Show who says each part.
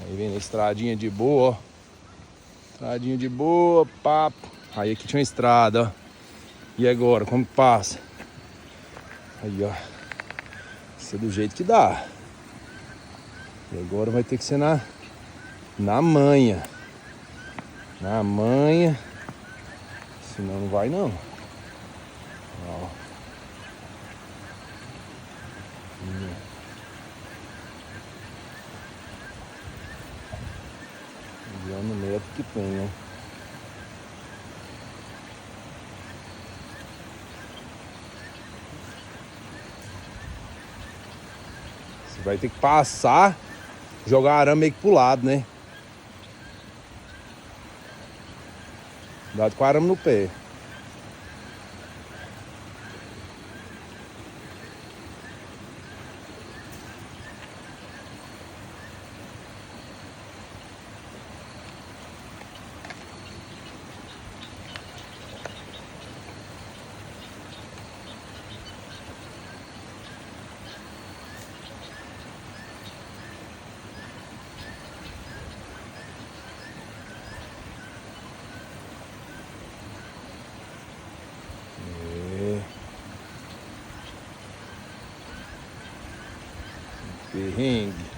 Speaker 1: Aí vem na estradinha de boa, ó. Estradinha de boa, papo. Aí aqui tinha uma estrada, ó. E agora, como que passa? Aí, ó. Isso é do jeito que dá. E agora vai ter que ser na manha. Na manha. Senão não vai não. Ó. No metro que tem, ó. Você vai ter que passar, jogar arame meio que pro lado, né? Cuidado com o arame no pé. Perrengue.